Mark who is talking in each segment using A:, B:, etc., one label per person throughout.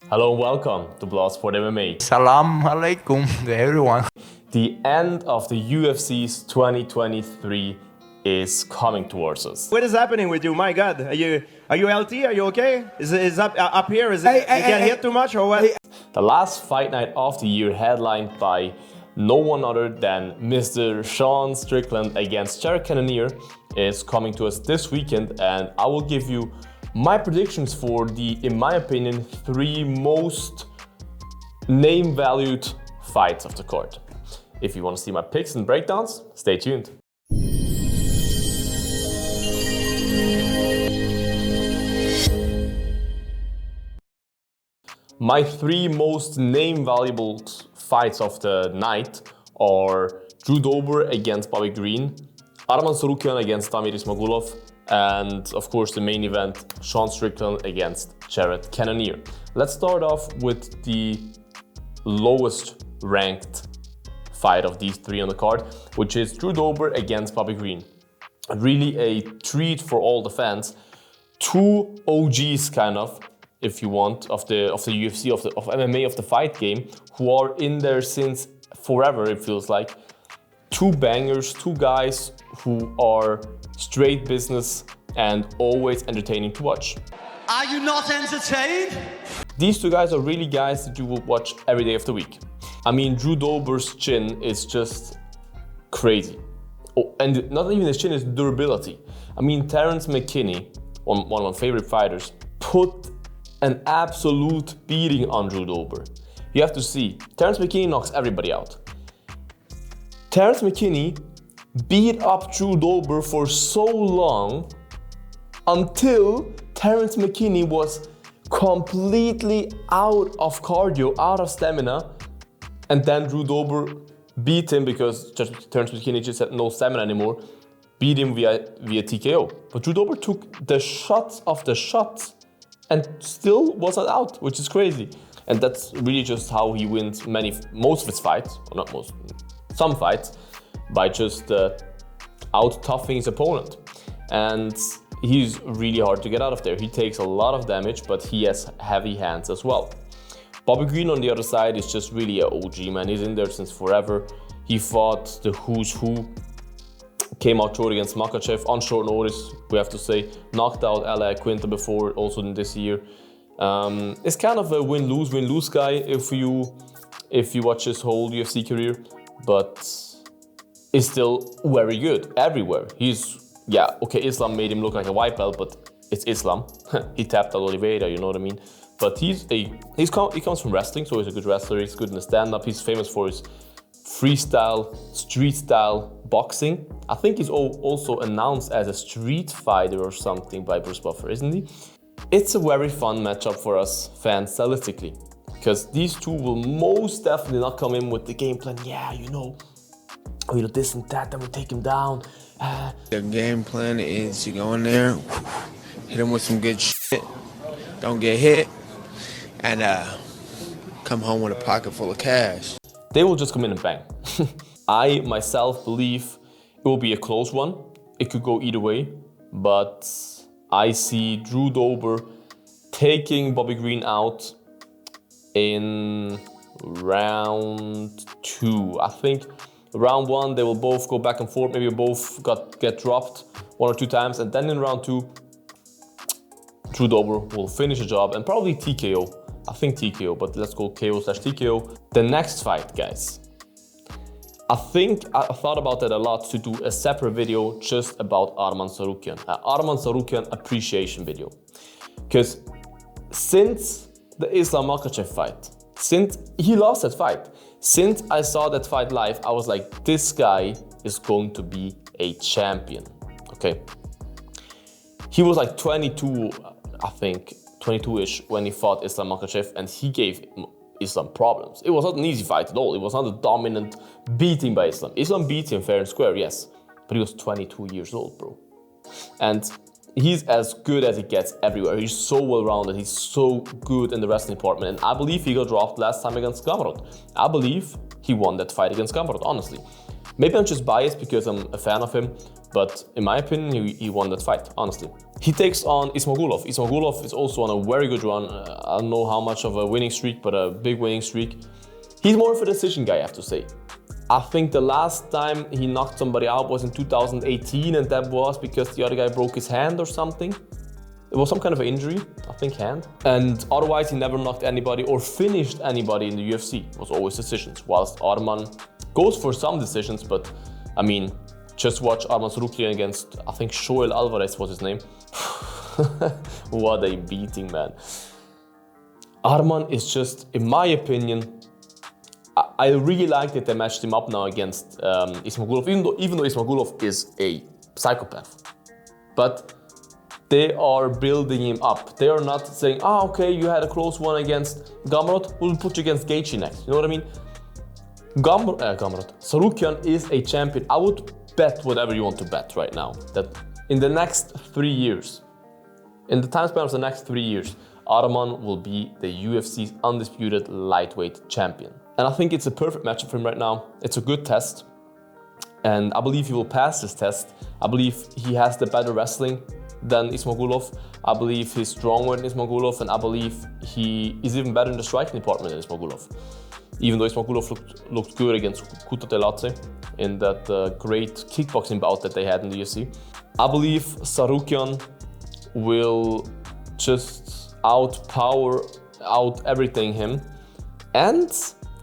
A: Hello and welcome to Bloodsport MMA.
B: Salam alaikum to everyone.
A: The end of the UFC's 2023 is coming towards us.
C: What is happening with you? My God, are you healthy? Are you okay? Is up here? Is it you get hit too much or what?
A: The last fight night of the year, headlined by no one other than Mr. Sean Strickland against Cannonier, is coming to us this weekend, and I will give you my predictions for the, in my opinion, 3 most name-valued fights of the card. If you want to see my picks and breakdowns, stay tuned. My 3 most name-valuable fights of the night are Dober against Bobby Green, Arman Tsarukyan against Damir Ismagulov, and of course the main event, Sean Strickland against Cannonier. Let's start off with the lowest ranked fight of these 3 on the card, which is Dober against Bobby Green. Really a treat for all the fans. 2 OGs kind of, if you want, of the UFC, of MMA, of the fight game, who are in there since forever, it feels like. 2 bangers, 2 guys who are straight business and always entertaining to watch.
D: Are you not entertained?
A: These 2 guys are really guys that you will watch every day of the week. I mean, Dober's chin is just crazy. Oh, and not even his chin, his durability. I mean, Terrence McKinney, one of my favorite fighters, put an absolute beating on Dober. You have to see, Terrence McKinney knocks everybody out. Terrence McKinney beat up Dober for so long until Terrence McKinney was completely out of cardio, out of stamina, and then Dober beat him because Terrence McKinney just had no stamina anymore, beat him via TKO. But Dober took the shots of the shots and still wasn't out, which is crazy. And that's really just how he wins most of his fights, or not most, some fights, by just out-toughing his opponent. And he's really hard to get out of there. He takes a lot of damage, but he has heavy hands as well. Bobby Green on the other side is just really an OG, man. He's in there since forever. He fought the who's who, came out short against Makhachev on short notice, we have to say. Knocked out Ella Quinta before, also in this year. It's kind of a win-lose guy if you watch his whole UFC career, but is still very good everywhere. Islam made him look like a white belt, but it's Islam. He tapped out Oliveira, you know what I mean? But he comes from wrestling, so he's a good wrestler. He's good in the stand-up. He's famous for his freestyle, street-style boxing. I think he's also announced as a street fighter or something by Bruce Buffer, isn't he? It's a very fun matchup for us fans stylistically, because these 2 will most definitely not come in with the game plan. Yeah, you know this and that, then we take him down.
E: The game plan is you go in there, hit him with some good shit, don't get hit, and come home with a pocket full of cash.
A: They will just come in and bang. I myself believe it will be a close one. It could go either way, but I see Dober taking Bobby Green out in round 2. I think round 1 they will both go back and forth. Maybe both get dropped 1 or 2 times, and then in round 2, Dober will finish the job and probably TKO. I think TKO, but let's go KO/TKO. The next fight, guys. I thought about that a lot to do a separate video just about Arman Tsarukyan. Arman Tsarukyan appreciation video. Because since the Islam Makhachev fight, since he lost that fight, since I saw that fight live, I was like, this guy is going to be a champion, okay? He was like 22, I think, 22-ish when he fought Islam Makhachev, and he gave Islam problems. It was not an easy fight at all. It was not a dominant beating by Islam. Islam beat him fair and square, yes, but he was 22 years old, bro. And he's as good as it gets everywhere. He's so well-rounded. He's so good in the wrestling department. And I believe he got dropped last time against Gamrot. I believe he won that fight against Gamrot, honestly. Maybe I'm just biased because I'm a fan of him, But in my opinion, he won that fight, honestly. He takes on Ismagulov. Ismagulov is also on a very good run. I don't know how much of a winning streak, but a big winning streak. He's more of a decision guy, I have to say. I think the last time he knocked somebody out was in 2018, and that was because the other guy broke his hand or something. It was some kind of an injury, I think hand. And otherwise, he never knocked anybody or finished anybody in the UFC. It was always decisions, whilst Arman goes for some decisions, but I mean, just watch Arman Tsarukyan against, I think Shoel Alvarez was his name. What a beating, man. Arman is just, in my opinion, I really like that they matched him up now against Ismagulov, even though Ismagulov is a psychopath. But they are building him up. They are not saying, okay, you had a close one against Gamrot, we'll put you against Gaethje next. You know what I mean? Tsarukyan is a champion. I would bet whatever you want to bet right now, that in the next 3 years, in the time span of the next 3 years, Arman will be the UFC's undisputed lightweight champion. And I think it's a perfect matchup for him right now. It's a good test. And I believe he will pass this test. I believe he has the better wrestling than Ismagulov. I believe he's stronger than Ismagulov, and I believe he is even better in the striking department than Ismagulov. Even though Ismagulov looked good against Kuto Telatse in that great kickboxing bout that they had in the UFC. I believe Tsarukyan will just out everything him. And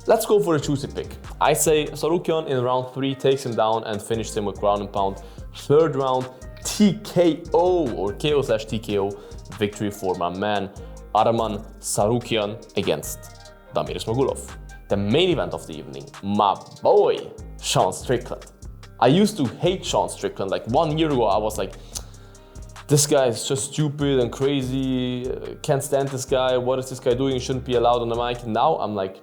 A: let's go for a juicy pick. I say Tsarukyan in round 3 takes him down and finishes him with ground and pound. Third round, TKO or KO/TKO victory for my man Arman Tsarukyan against Damir Ismagulov. The main event of the evening, my boy Sean Strickland. I used to hate Sean Strickland. Like 1 year ago, I was like, this guy is just stupid and crazy, can't stand this guy, what is this guy doing, he shouldn't be allowed on the mic. Now I'm like,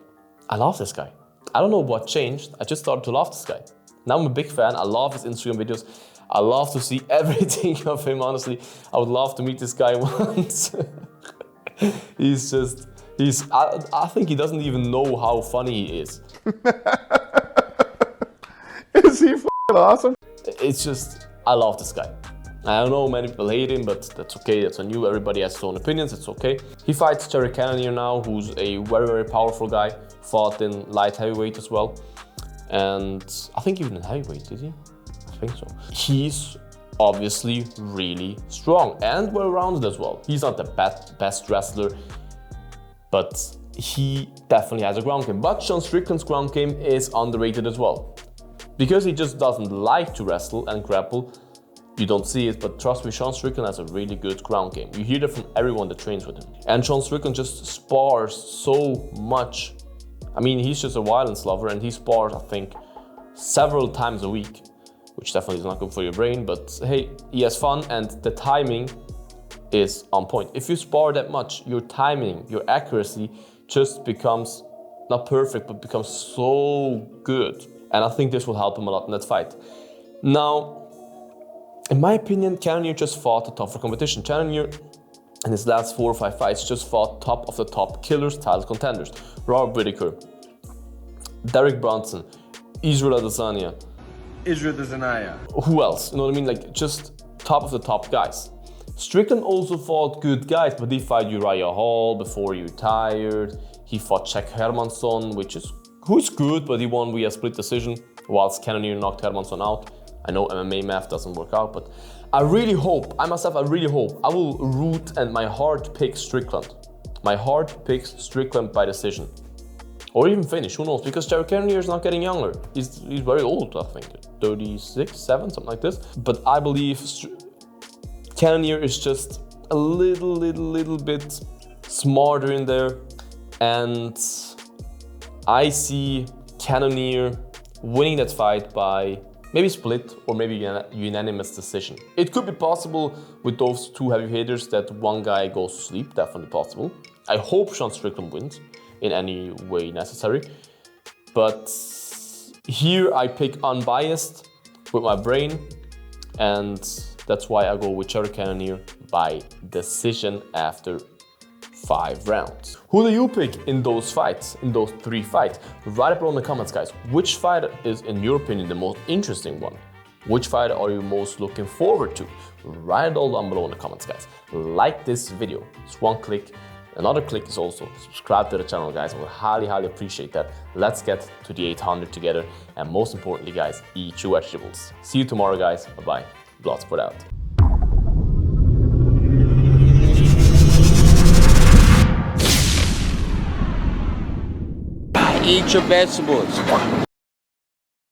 A: I love this guy. I don't know what changed, I just started to love this guy. Now I'm a big fan, I love his Instagram videos. I love to see everything of him, honestly. I would love to meet this guy once. I think he doesn't even know how funny he is.
F: Is he f***ing awesome?
A: It's just, I love this guy. I don't know, many people hate him, but that's okay, that's on you. Everybody has his own opinions, it's okay. He fights Cannonier now, who's a very, very powerful guy. Fought in light heavyweight as well. And I think even in heavyweight, did he? I think so. He's obviously really strong and well-rounded as well. He's not the best wrestler, but he definitely has a ground game. But Sean Strickland's ground game is underrated as well. Because he just doesn't like to wrestle and grapple, you don't see it, but trust me, Sean Strickland has a really good ground game. You hear that from everyone that trains with him. And Sean Strickland just spars so much. I mean, he's just a violence lover, and he spars, I think, several times a week, which definitely is not good for your brain, but hey, he has fun, and the timing is on point. If you spar that much, your timing, your accuracy just becomes not perfect, but becomes so good. And I think this will help him a lot in that fight. Now, in my opinion, Cannonier just fought a tougher competition. Cannonier, in his last 4 or 5 fights, just fought top of the top killers, title contenders. Robert Whittaker, Derek Brunson, Israel Adesanya. Who else? You know what I mean? Like, just top of the top guys. Strickland also fought good guys, but he fought Uriah Hall before he retired. He fought Jack Hermansson, who's good, but he won via split decision, whilst Cannonier knocked Hermansson out. I know MMA math doesn't work out, but I really hope, I will root and my heart picks Strickland. My heart picks Strickland by decision. Or even finish, who knows, because Cannonier is not getting younger. He's very old, I think, 36, 7, something like this. But I believe Cannonier is just a little bit smarter in there. And I see Cannonier winning that fight by maybe split or maybe unanimous decision. It could be possible with those two heavy hitters that one guy goes to sleep, definitely possible. I hope Sean Strickland wins in any way necessary. But here I pick unbiased with my brain, and that's why I go with Cannonier by decision after 5 rounds. Who do you pick in those fights, in those 3 fights? Write it below in the comments, guys. Which fight is, in your opinion, the most interesting one? Which fight are you most looking forward to? Write it all down below in the comments, guys. Like this video. It's one click. Another click is also subscribe to the channel, guys. I would highly, highly appreciate that. Let's get to the 800 together. And most importantly, guys, eat your vegetables. See you tomorrow, guys. Bye-bye. Bloodsport out.
E: Eat your vegetables.